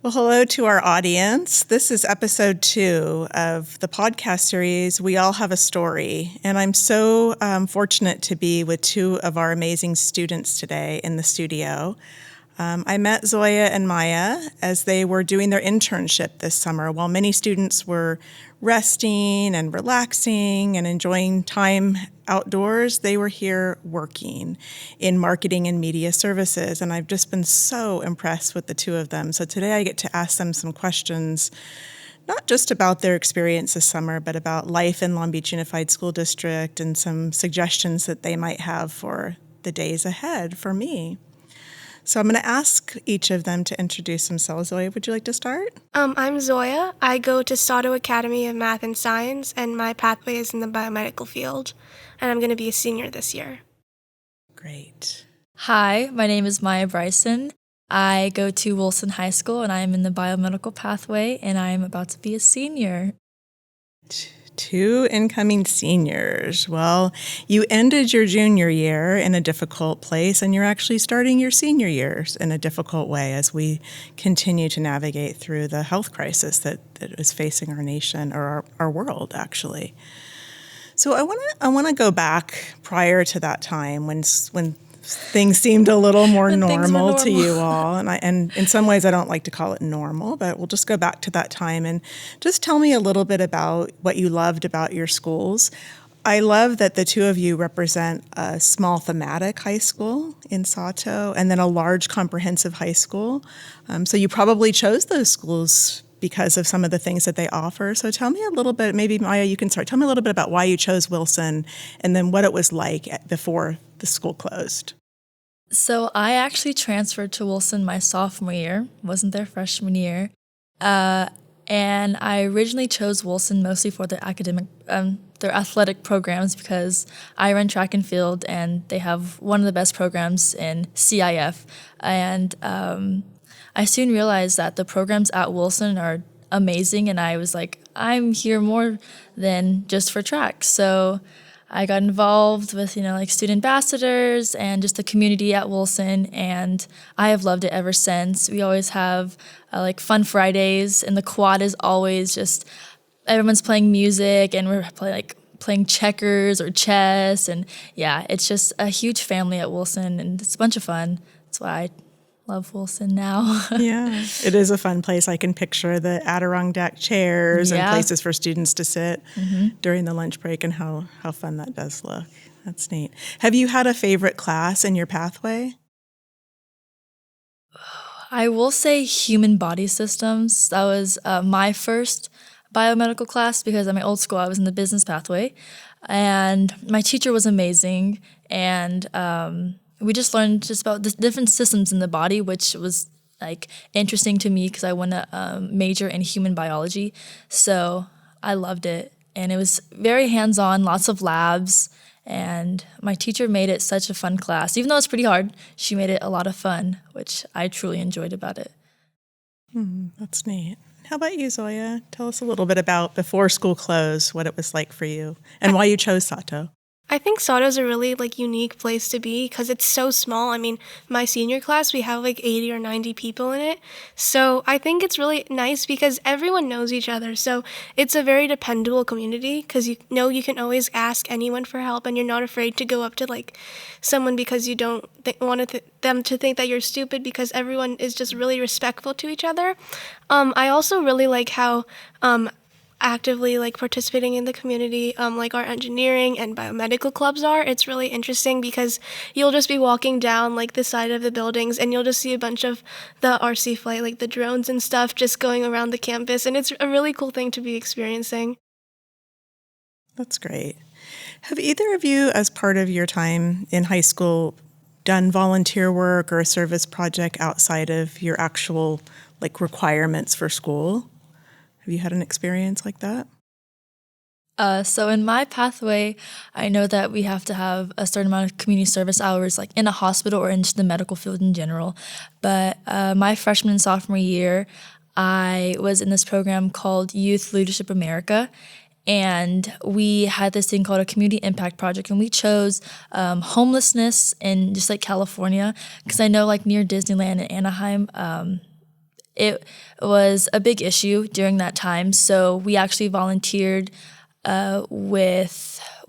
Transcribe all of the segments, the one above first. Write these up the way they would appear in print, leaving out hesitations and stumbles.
Well, hello to our audience. This is episode 2 of the podcast series, We All Have a Story. And I'm so fortunate to be with 2 of our amazing students today in the studio. I met Zoya and Maya as they were doing their internship this summer. While many students were resting and relaxing and enjoying time outdoors, they were here working in marketing and media services. And I've just been so impressed with the 2 of them. So today I get to ask them some questions, not just about their experience this summer, but about life in Long Beach Unified School District and some suggestions that they might have for the days ahead for me. So I'm going to ask each of them to introduce themselves. Zoya, would you like to start? I'm Zoya. I go to Sato Academy of Math and Science, and my pathway is in the biomedical field, and I'm going to be a senior this year. Great. Hi, my name is Maya Bryson. I go to Wilson High School, and I am in the biomedical pathway, and I am about to be a senior. 2 incoming seniors. Well, you ended your junior year in a difficult place, and you're actually starting your senior years in a difficult way as we continue to navigate through the health crisis that is facing our nation, or our world, actually. So I want to go back prior to that time when things seemed a little more normal to you all. And in some ways, I don't like to call it normal, but we'll just go back to that time and just tell me a little bit about what you loved about your schools. I love that the 2 of you represent a small thematic high school in Sato and then a large comprehensive high school. So you probably chose those schools because of some of the things that they offer. So tell me a little bit, maybe Maya, you can start. Tell me a little bit about why you chose Wilson and then what it was like before the school closed. So I actually transferred to Wilson my sophomore year, wasn't there freshman year. And I originally chose Wilson mostly for their their athletic programs because I run track and field and they have one of the best programs in CIF. And I soon realized that the programs at Wilson are amazing, and I was like, I'm here more than just for track. So I got involved with, like student ambassadors and just the community at Wilson, and I have loved it ever since. We always have like fun Fridays, and the quad is always just everyone's playing music, and we're playing checkers or chess, and yeah, it's just a huge family at Wilson, and it's a bunch of fun. That's why I love Wilson now. Yeah, it is a fun place. I can picture the Adirondack chairs and places for students to sit during the lunch break and how fun that does look. That's neat. Have you had a favorite class in your pathway? I will say human body systems. That was my first biomedical class because at my old school I was in the business pathway. And my teacher was amazing, and we just learned just about the different systems in the body, which was like interesting to me because I want to major in human biology. So I loved it, and it was very hands-on, lots of labs, and my teacher made it such a fun class. Even though it's pretty hard, she made it a lot of fun, which I truly enjoyed about it. That's neat. How about you, Zoya? Tell us a little bit about before school closed, what it was like for you, and why you chose Sato. I think Sato's a really unique place to be because it's so small. I mean, my senior class, we have 80 or 90 people in it. So I think it's really nice because everyone knows each other. So it's a very dependable community because you can always ask anyone for help, and you're not afraid to go up to someone because you don't want them to think that you're stupid, because everyone is just really respectful to each other. I also really like how actively participating in the community, like our engineering and biomedical clubs are. It's really interesting because you'll just be walking down the side of the buildings, and you'll just see a bunch of the RC flight, the drones and stuff, just going around the campus, and it's a really cool thing to be experiencing. That's great. Have either of you, as part of your time in high school, done volunteer work or a service project outside of your actual requirements for school? Have you had an experience like that? So in my pathway, I know that we have to have a certain amount of community service hours, in a hospital or into the medical field in general. But my freshman and sophomore year, I was in this program called Youth Leadership America, and we had this thing called a community impact project, and we chose homelessness in just California, because I know near Disneyland and Anaheim, it was a big issue during that time. So we actually volunteered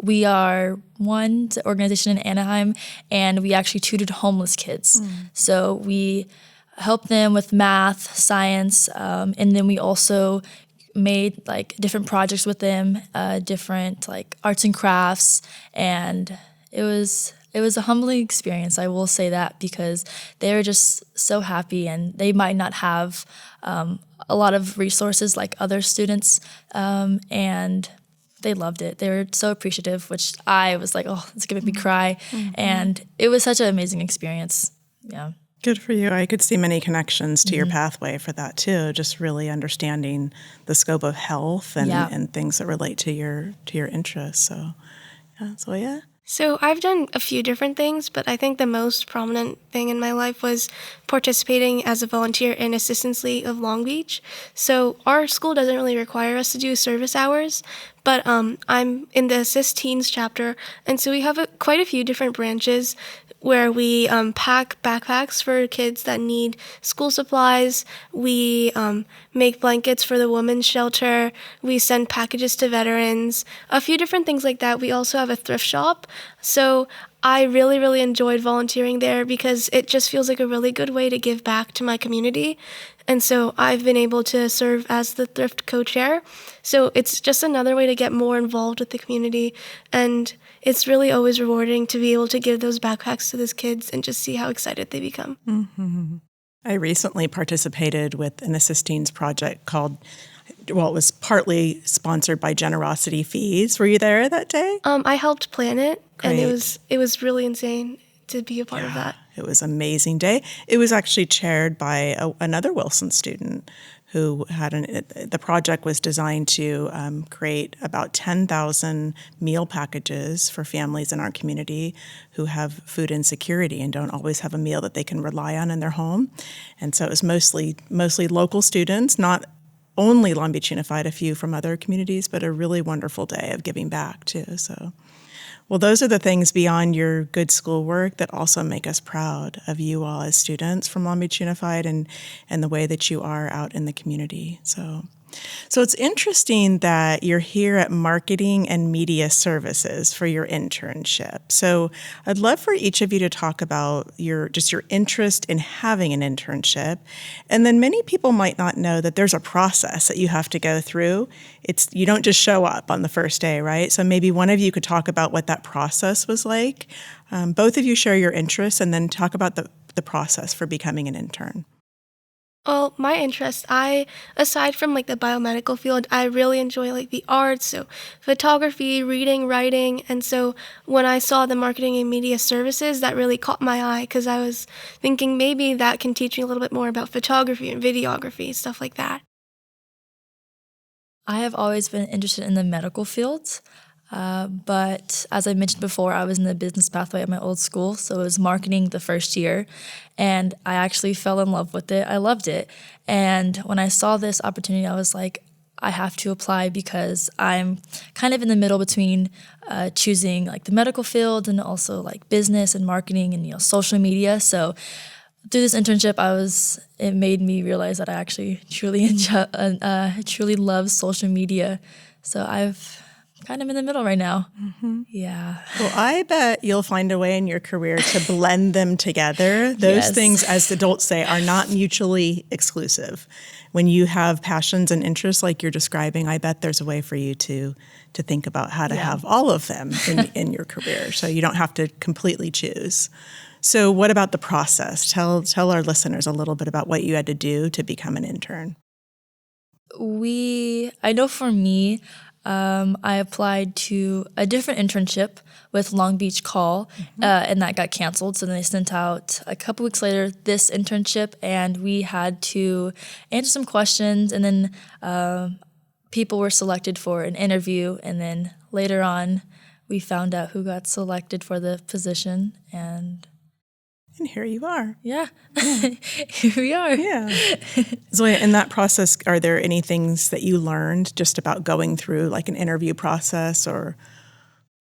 we are one organization in Anaheim, and we actually tutored homeless kids. So we helped them with math, science, and then we also made like different projects with them, different like arts and crafts, and it was a humbling experience. I will say that, because they were just so happy, and they might not have a lot of resources like other students, and they loved it. They were so appreciative, which I was like, oh, it's gonna make me cry, and it was such an amazing experience. Yeah. Good for you. I could see many connections to your pathway for that too, just really understanding the scope of health and things that relate to your interests. So, yeah, Zoya? So I've done a few different things, but I think the most prominent thing in my life was participating as a volunteer in Assistance League of Long Beach. So our school doesn't really require us to do service hours, but I'm in the Assist Teens chapter, and so we have quite a few different branches where we pack backpacks for kids that need school supplies. We make blankets for the women's shelter. We send packages to veterans, a few different things like that. We also have a thrift shop. So I really, really enjoyed volunteering there because it just feels like a really good way to give back to my community. And so I've been able to serve as the thrift co-chair. So it's just another way to get more involved with the community. And it's really always rewarding to be able to give those backpacks to those kids and just see how excited they become. Mm-hmm. I recently participated with an Assist Teens project called, well, it was partly sponsored by Generosity Fees. Were you there that day? I helped plan it, Great. And it was really insane to be a part of that. It was an amazing day. It was actually chaired by another Wilson student who had the project was designed to create about 10,000 meal packages for families in our community who have food insecurity and don't always have a meal that they can rely on in their home. And so it was mostly local students, not only Long Beach Unified, a few from other communities, but a really wonderful day of giving back too. So, well, those are the things beyond your good schoolwork that also make us proud of you all as students from Long Beach Unified and the way that you are out in the community. So it's interesting that you're here at Marketing and Media Services for your internship. So I'd love for each of you to talk about your interest in having an internship. And then many people might not know that there's a process that you have to go through. You don't just show up on the first day, right? So maybe one of you could talk about what that process was like. Both of you share your interests and then talk about the process for becoming an intern. Well, my interest, aside from like the biomedical field, I really enjoy like the arts, so photography, reading, writing. And so when I saw the marketing and media services, that really caught my eye because I was thinking maybe that can teach me a little bit more about photography and videography, stuff like that. I have always been interested in the medical fields. But as I mentioned before, I was in the business pathway at my old school, so it was marketing the first year, and I actually fell in love with it. I loved it. And when I saw this opportunity, I was like, I have to apply because I'm kind of in the middle between choosing like the medical field and also like business and marketing and social media. So through this internship, it made me realize that I actually truly love social media. So I've kind of in the middle right now. Mm-hmm. Yeah. Well, I bet you'll find a way in your career to blend them together. Those things, as adults say, are not mutually exclusive. When you have passions and interests like you're describing, I bet there's a way for you to think about how to have all of them in your career, so you don't have to completely choose. So what about the process? Tell our listeners a little bit about what you had to do to become an intern. I know for me, I applied to a different internship with Long Beach Call, and that got canceled. So then they sent out a couple weeks later this internship, and we had to answer some questions, and then people were selected for an interview, and then later on we found out who got selected for the position, and here you are. Yeah. Here we are. Yeah. Zoya, in that process, are there any things that you learned just about going through like an interview process or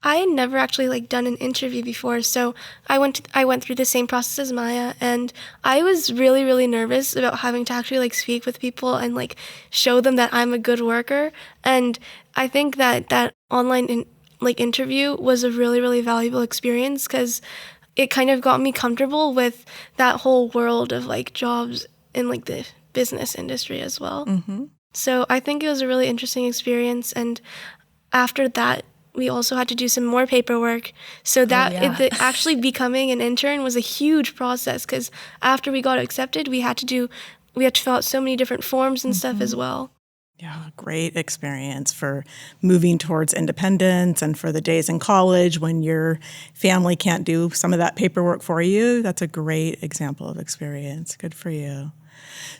I had never actually done an interview before, so I went through the same process as Maya, and I was really, really nervous about having to actually speak with people and show them that I'm a good worker. And I think that online interview was a really, really valuable experience because it kind of got me comfortable with that whole world of jobs in the business industry as well. Mm-hmm. So I think it was a really interesting experience, and after that, we also had to do some more paperwork. So actually becoming an intern was a huge process because after we got accepted, we had to fill out so many different forms and stuff as well. Yeah, great experience for moving towards independence and for the days in college when your family can't do some of that paperwork for you. That's a great example of experience. Good for you.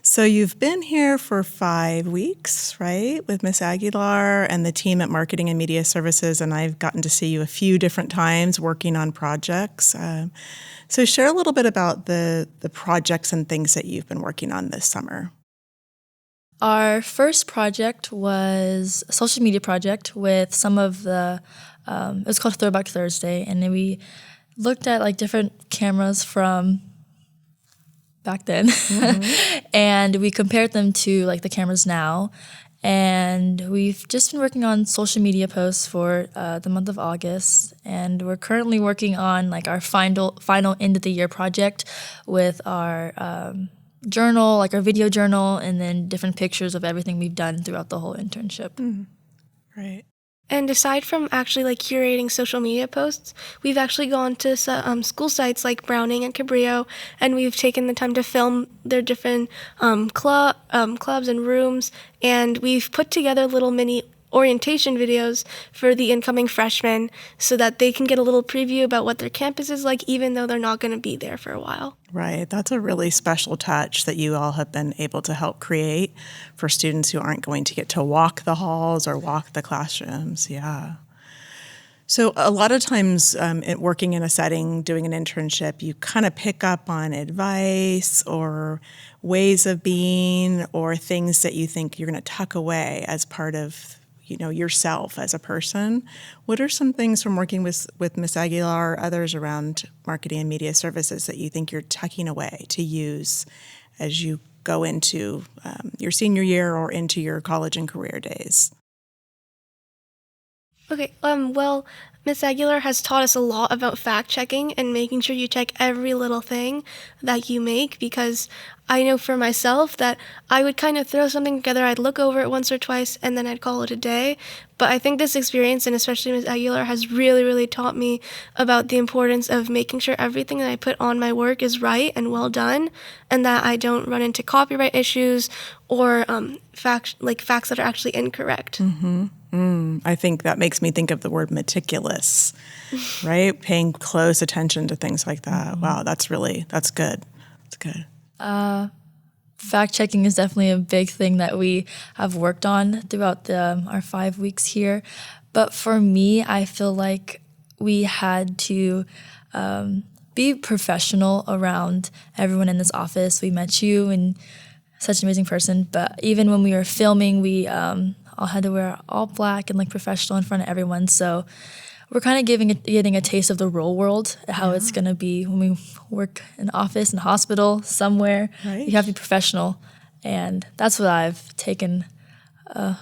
So you've been here for 5 weeks, right, with Miss Aguilar and the team at Marketing and Media Services, and I've gotten to see you a few different times working on projects. So share a little bit about the projects and things that you've been working on this summer. Our first project was a social media project with some of the, it was called Throwback Thursday, and then we looked at different cameras from back then, and we compared them to the cameras now. And we've just been working on social media posts for the month of August, and we're currently working on our final end of the year project with our journal, our video journal, and then different pictures of everything we've done throughout the whole internship. Right. And aside from actually curating social media posts, we've actually gone to school sites like Browning and Cabrillo, and we've taken the time to film their different clubs and rooms, and we've put together little mini orientation videos for the incoming freshmen so that they can get a little preview about what their campus is like, even though they're not going to be there for a while. Right. That's a really special touch that you all have been able to help create for students who aren't going to get to walk the halls or walk the classrooms. Yeah. So a lot of times working in a setting, doing an internship, you kind of pick up on advice or ways of being or things that you think you're going to tuck away as part of yourself as a person. What are some things from working with Ms. Aguilar or others around marketing and media services that you think you're tucking away to use as you go into your senior year or into your college and career days? Okay, well, Ms. Aguilar has taught us a lot about fact-checking and making sure you check every little thing that you make, because I know for myself that I would kind of throw something together, I'd look over it once or twice, and then I'd call it a day. But I think this experience, and especially Ms. Aguilar, has really, really taught me about the importance of making sure everything that I put on my work is right and well done, and that I don't run into copyright issues or facts that are actually incorrect. I think that makes me think of the word meticulous, right? Paying close attention to things like that. Wow, that's good. That's good. Fact-checking is definitely a big thing that we have worked on throughout our 5 weeks here. But for me, I feel like we had to be professional around everyone in this office. We met you, and such an amazing person. But even when we were filming, we all had to wear all black and professional in front of everyone. So we're kind of getting a taste of the real world, how it's going to be when we work in an office, in a hospital, somewhere. Right. You have to be professional. And that's what I've taken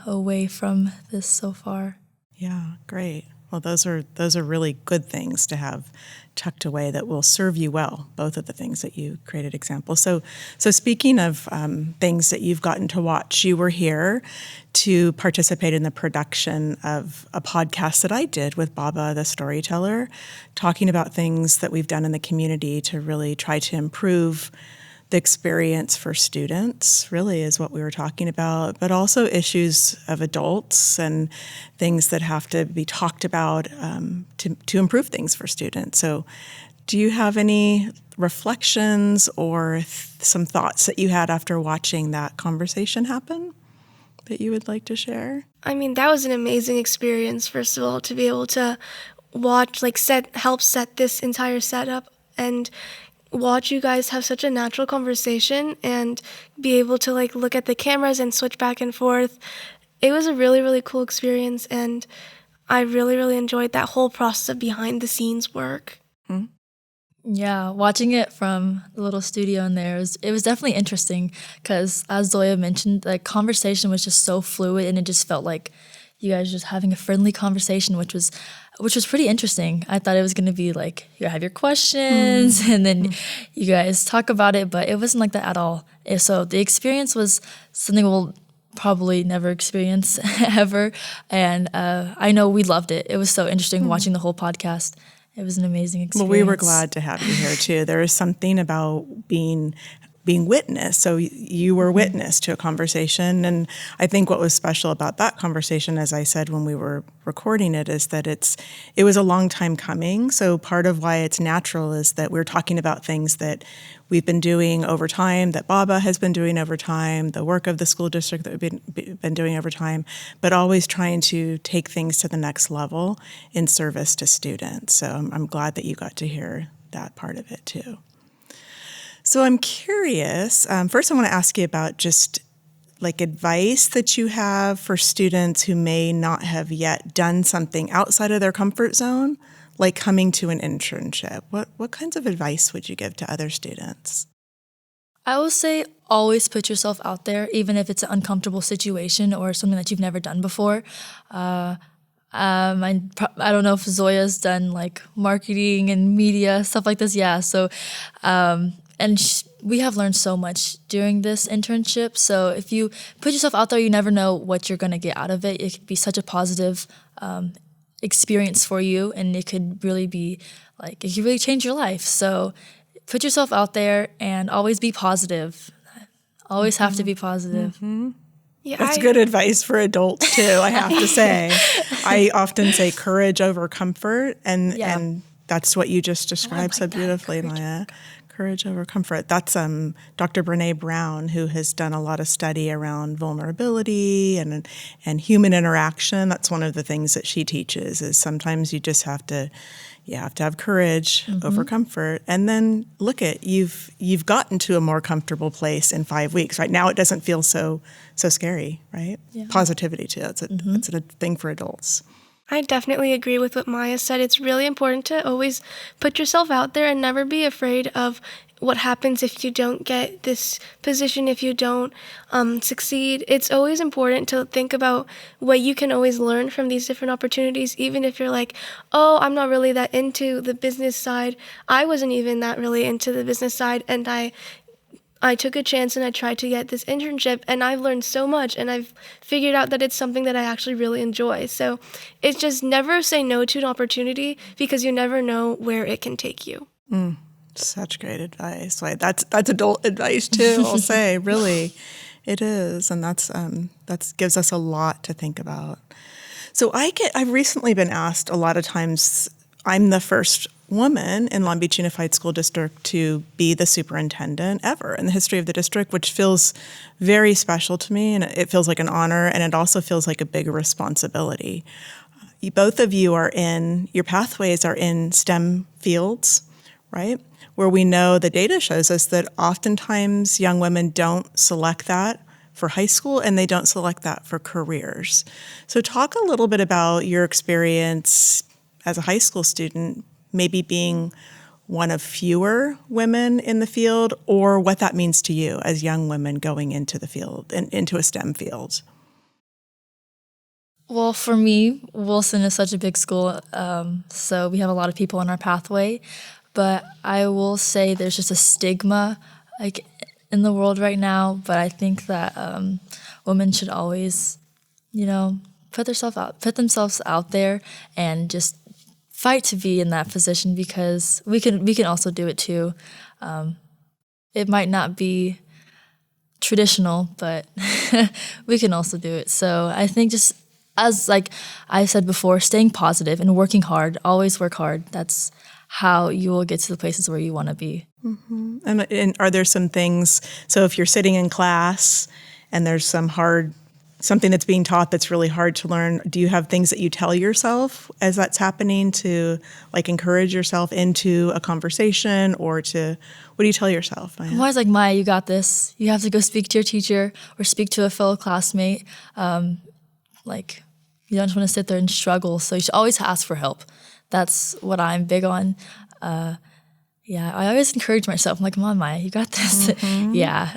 away from this so far. Yeah, great. Well, those are really good things to have tucked away that will serve you well, both of the things that you created examples. So speaking of things that you've gotten to watch, you were here to participate in the production of a podcast that I did with Baba, the storyteller, talking about things that we've done in the community to really try to improve the experience for students, really is what we were talking about, but also issues of adults and things that have to be talked about to improve things for students. So do you have any reflections or some thoughts that you had after watching that conversation happen that you would like to share? I mean, that was an amazing experience, first of all, to be able to watch, help set this entire setup and watch you guys have such a natural conversation and be able to look at the cameras and switch back and forth. It was a really, really cool experience, and I really, really enjoyed that whole process of behind the scenes work. Yeah, watching it from the little studio in there, it was definitely interesting because, as Zoya mentioned, the conversation was just so fluid, and it just felt like you guys just having a friendly conversation, which was pretty interesting. I thought it was going to be like you have your questions and then you guys talk about it, but it wasn't like that at all. So the experience was something we'll probably never experience ever, and I know we loved it. It was so interesting watching the whole podcast. It was an amazing experience. Well, we were glad to have you here too. There is something about being witness. So you were witness to a conversation. And I think what was special about that conversation, as I said when we were recording it, is that it was a long time coming. So part of why it's natural is that we're talking about things that we've been doing over time, that Baba has been doing over time, the work of the school district that we've been doing over time, but always trying to take things to the next level in service to students. So I'm glad that you got to hear that part of it too. So I'm curious, first I want to ask you about just like advice that you have for students who may not have yet done something outside of their comfort zone, like coming to an internship. What kinds of advice would you give to other students? I will say always put yourself out there, even if it's an uncomfortable situation or something that you've never done before. I don't know if Zoya's done like marketing and media, stuff like this. Yeah, so we have learned so much during this internship. So if you put yourself out there, you never know what you're going to get out of it. It could be such a positive experience for you, and it could really be like, it could really change your life. So put yourself out there and always be positive. Always have to be positive. Yeah, That's good advice for adults too, I have to say. I often say courage over comfort, and that's what you just described so beautifully, Maya. Courage over comfort. That's Dr. Brene Brown, who has done a lot of study around vulnerability and human interaction. That's one of the things that she teaches, is sometimes you just have to have courage over comfort. And then look you've gotten to a more comfortable place in 5 weeks. Right now it doesn't feel so scary, right? Yeah. Positivity too. It's a thing for adults. I definitely agree with what Maya said. It's really important to always put yourself out there and never be afraid of what happens if you don't get this position, if you don't succeed. It's always important to think about what you can always learn from these different opportunities, even if you're like, oh, I'm not really that into the business side. I wasn't even that really into the business side, and I took a chance and I tried to get this internship, and I've learned so much, and I've figured out that it's something that I actually really enjoy. So it's just never say no to an opportunity, because you never know where it can take you. Such great advice. Like, that's adult advice too, I'll say. Really, it is, and that gives us a lot to think about. So I've recently been asked a lot of times. I'm the first woman in Long Beach Unified School District to be the superintendent ever in the history of the district, which feels very special to me, and it feels like an honor, and it also feels like a big responsibility. Both of you your pathways are in STEM fields, right? Where we know the data shows us that oftentimes young women don't select that for high school, and they don't select that for careers. So talk a little bit about your experience as a high school student, maybe being one of fewer women in the field, or what that means to you as young women going into the field and into a STEM field. Well, for me, Wilson is such a big school, so we have a lot of people in our pathway. But I will say there's just a stigma like in the world right now. But I think that women should always, put themselves out there and just fight to be in that position, because we can also do it too. It might not be traditional, but we can also do it. So I think, just as like I said before, staying positive and working hard, always work hard. That's how you will get to the places where you want to be. Mm-hmm. And are there some things, so if you're sitting in class and there's something that's being taught that's really hard to learn, do you have things that you tell yourself as that's happening to like encourage yourself into a conversation, or what do you tell yourself, Maya? I'm always like, Maya, you got this. You have to go speak to your teacher or speak to a fellow classmate. You don't just want to sit there and struggle. So you should always ask for help. That's what I'm big on. I always encourage myself. I'm like, come on, Maya, you got this. Yeah.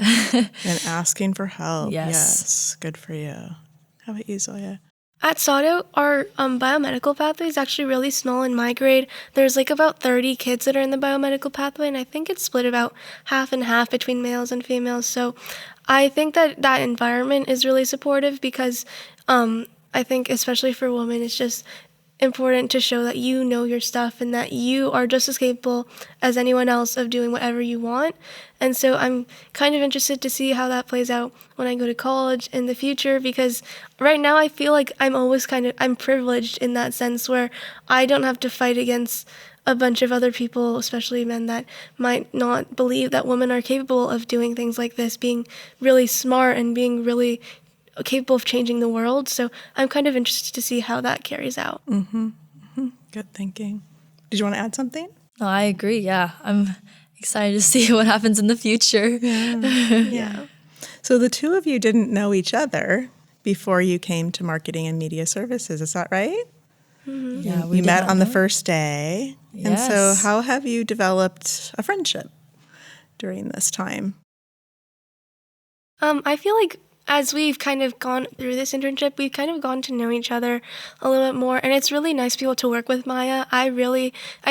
And asking for help. Yes. Good for you. How about you, Zoya? At Sato, our biomedical pathway is actually really small. In my grade, there's like about 30 kids that are in the biomedical pathway, and I think it's split about half and half between males and females. So I think that environment is really supportive because I think especially for women, it's just important to show that you know your stuff and that you are just as capable as anyone else of doing whatever you want. And so I'm kind of interested to see how that plays out when I go to college in the future, because right now I feel like I'm privileged in that sense where I don't have to fight against a bunch of other people, especially men, that might not believe that women are capable of doing things like this, being really smart and being really capable of changing the world. So I'm kind of interested to see how that carries out. Good thinking. Did you want to add something? No, I agree. Yeah. I'm excited to see what happens in the future. Yeah. So the two of you didn't know each other before you came to marketing and media services. Is that right? Yeah, You met on the first day. And so Yes. how have you developed a friendship during this time? I feel like as we've kind of gone through this internship, we've kind of gotten to know each other a little bit more, and it's really nice to be able to work with Maya. I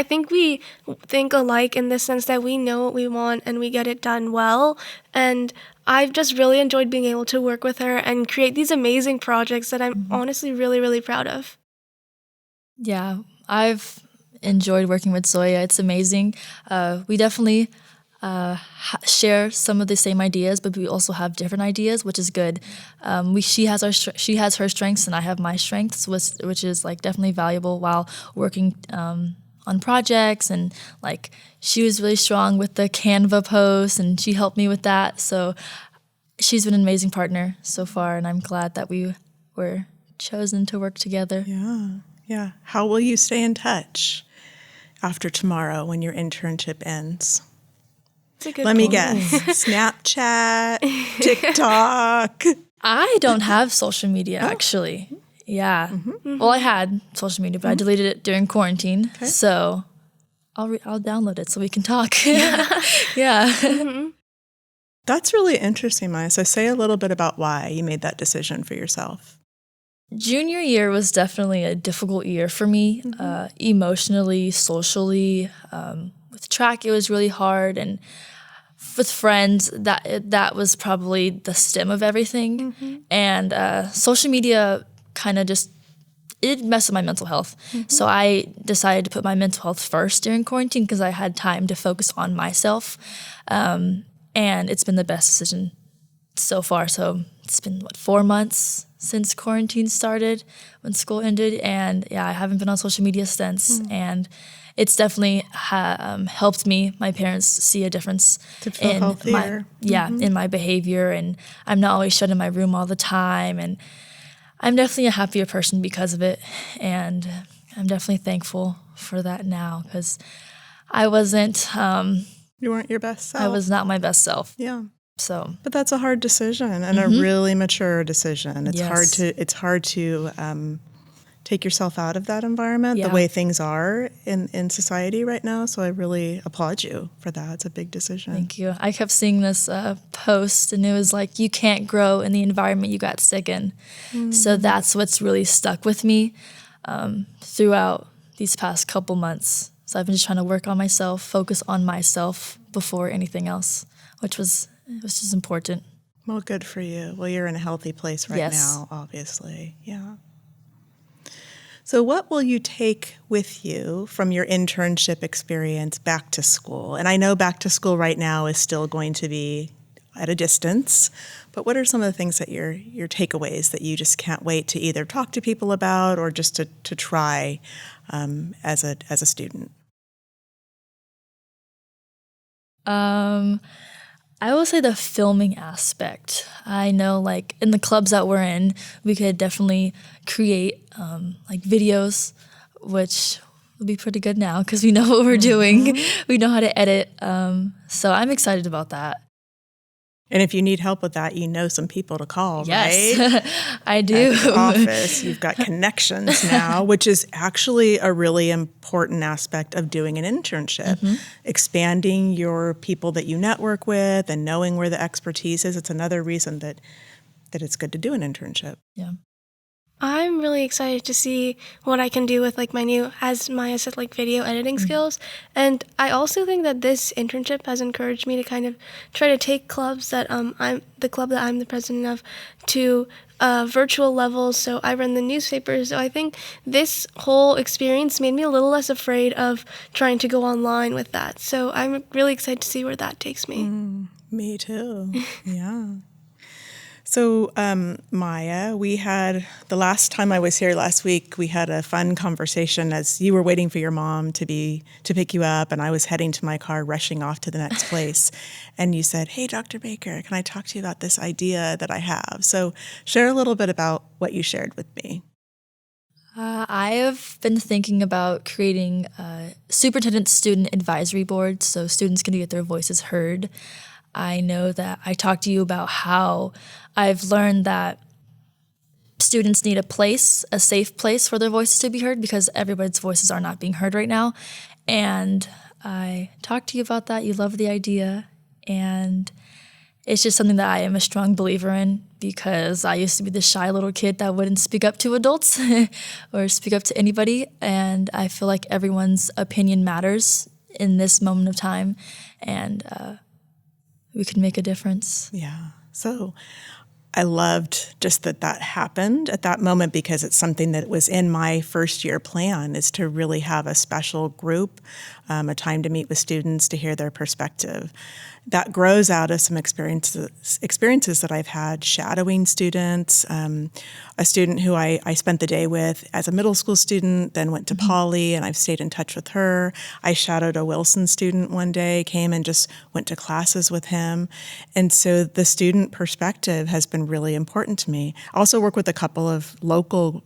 think we think alike in the sense that we know what we want and we get it done well, and I've just really enjoyed being able to work with her and create these amazing projects that I'm honestly really, really proud of. Yeah, I've enjoyed working with Zoya. It's amazing. We definitely share some of the same ideas, but we also have different ideas, which is good. She has her strengths and I have my strengths, which is like definitely valuable while working on projects. And like she was really strong with the Canva post, and she helped me with that. So she's been an amazing partner so far, and I'm glad that we were chosen to work together. Yeah. How will you stay in touch after tomorrow when your internship ends? Let me guess. Snapchat, TikTok. I don't have social media, actually. Yeah. Well, I had social media, but I deleted it during quarantine. Okay. So I'll download it so we can talk. Yeah. That's really interesting, Maya. So say a little bit about why you made that decision for yourself. Junior year was definitely a difficult year for me, emotionally, socially. With track, it was really hard, and with friends, that was probably the stem of everything. And social media kind of it messed with my mental health. So I decided to put my mental health first during quarantine because I had time to focus on myself. And it's been the best decision so far. So it's been, 4 months since quarantine started when school ended. And yeah, I haven't been on social media since. And it's definitely helped me, my parents, see a difference To feel in healthier. in my behavior. And I'm not always shut in my room all the time. And I'm definitely a happier person because of it. And I'm definitely thankful for that now because I wasn't, You weren't your best self. I was not my best self. Yeah. So, But that's a hard decision and a really mature decision. It's Yes. hard to take yourself out of that environment, the Yeah. way things are in society right now. So I really applaud you for that. It's a big decision. thank you. I kept seeing this post, and it was like, you can't grow in the environment you got sick in. So that's what's really stuck with me throughout these past couple months. So I've been just trying to work on myself, focus on myself before anything else, which was just important. Well, good for you. Well, you're in a healthy place right Yes. now, obviously. Yeah. So what will you take with you from your internship experience back to school? And I know back to school right now is still going to be at a distance, but what are some of the things that your takeaways that you just can't wait to either talk to people about or just to try as a student? I will say the filming aspect. I know, like, in the clubs that we're in, we could definitely create, like, videos, which will be pretty good now because we know what we're doing. We know how to edit. So I'm excited about that. And if you need help with that, you know some people to call, right? Yes, I do. At the office, you've got connections now, which is actually a really important aspect of doing an internship. Expanding your people that you network with and knowing where the expertise is. It's another reason that it's good to do an internship. Yeah. I'm really excited to see what I can do with like my new, as Maya said, like video editing skills. And I also think that this internship has encouraged me to kind of try to take clubs that I'm the president of to virtual levels. So I run the newspaper. So I think this whole experience made me a little less afraid of trying to go online with that. So I'm really excited to see where that takes me. Me too. Yeah. So, Maya, we had, the last time I was here last week, we had a fun conversation as you were waiting for your mom to pick you up, and I was heading to my car, rushing off to the next place. And you said, "Hey, Dr. Baker, can I talk to you about this idea that I have?" So share a little bit about what you shared with me. I have been thinking about creating a superintendent student advisory board so students can get their voices heard. I know that I talked to you about how I've learned that students need a safe place for their voices to be heard because everybody's voices are not being heard right now. And I talked to you about that. You love the idea. And it's just something that I am a strong believer in because I used to be the shy little kid that wouldn't speak up to adults or speak up to anybody. And I feel like everyone's opinion matters in this moment of time. And we can make a difference. Yeah. So I loved just that happened at that moment because it's something that was in my first year plan is to really have a special group, a time to meet with students to hear their perspective. That grows out of some experiences that I've had shadowing students, a student who I spent the day with as a middle school student, then went to Poly, and I've stayed in touch with her. I shadowed a Wilson student one day, came and just went to classes with him. And so the student perspective has been really important to me. I also work with a couple of local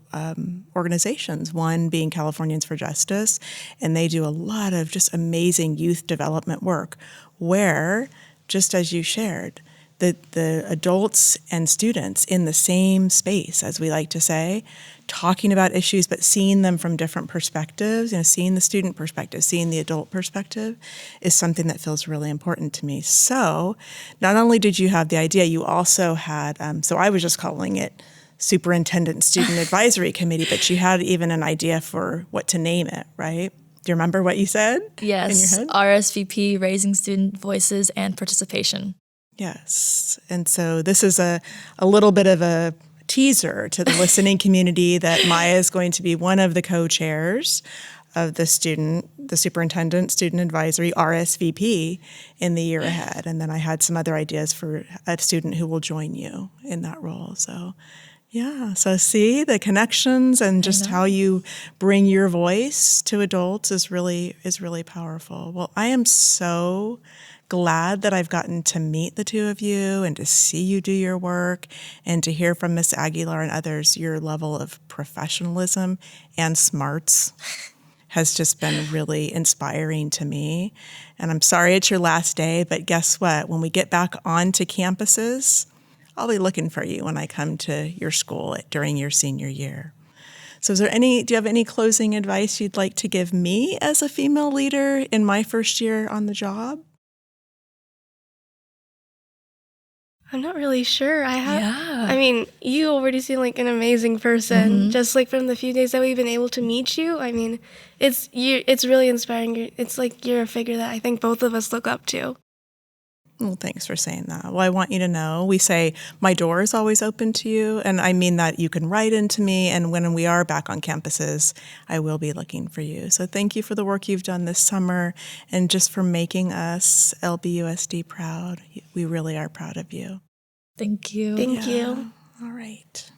organizations, one being Californians for Justice, and they do a lot of just amazing youth development work where, just as you shared, the adults and students in the same space, as we like to say, talking about issues, but seeing them from different perspectives, seeing the student perspective, seeing the adult perspective is something that feels really important to me. So not only did you have the idea, you also had, so I was just calling it Superintendent Student Advisory Committee, but you had even an idea for what to name it, right? Do you remember what you said? Yes, in your head? RSVP, Raising Student Voices and Participation. Yes. And so this is a little bit of a teaser to the listening community that Maya is going to be one of the co-chairs of the Superintendent Student Advisory, RSVP, in the year ahead. And then I had some other ideas for a student who will join you in that role. So yeah, so see the connections and just how you bring your voice to adults is really powerful. Well, I am so glad that I've gotten to meet the two of you and to see you do your work and to hear from Miss Aguilar and others your level of professionalism and smarts has just been really inspiring to me. And I'm sorry it's your last day, but guess what? When we get back onto campuses, I'll be looking for you when I come to your school during your senior year. So do you have any closing advice you'd like to give me as a female leader in my first year on the job? I'm not really sure. Yeah. I mean, you already seem like an amazing person. Just like from the few days that we've been able to meet you. I mean, it's really inspiring. It's like you're a figure that I think both of us look up to. Well, thanks for saying that. Well, I want you to know, we say my door is always open to you, and I mean that you can write into me, and when we are back on campuses, I will be looking for you. So thank you for the work you've done this summer and just for making us LBUSD proud. We really are proud of you. Thank you. Thank you. All right.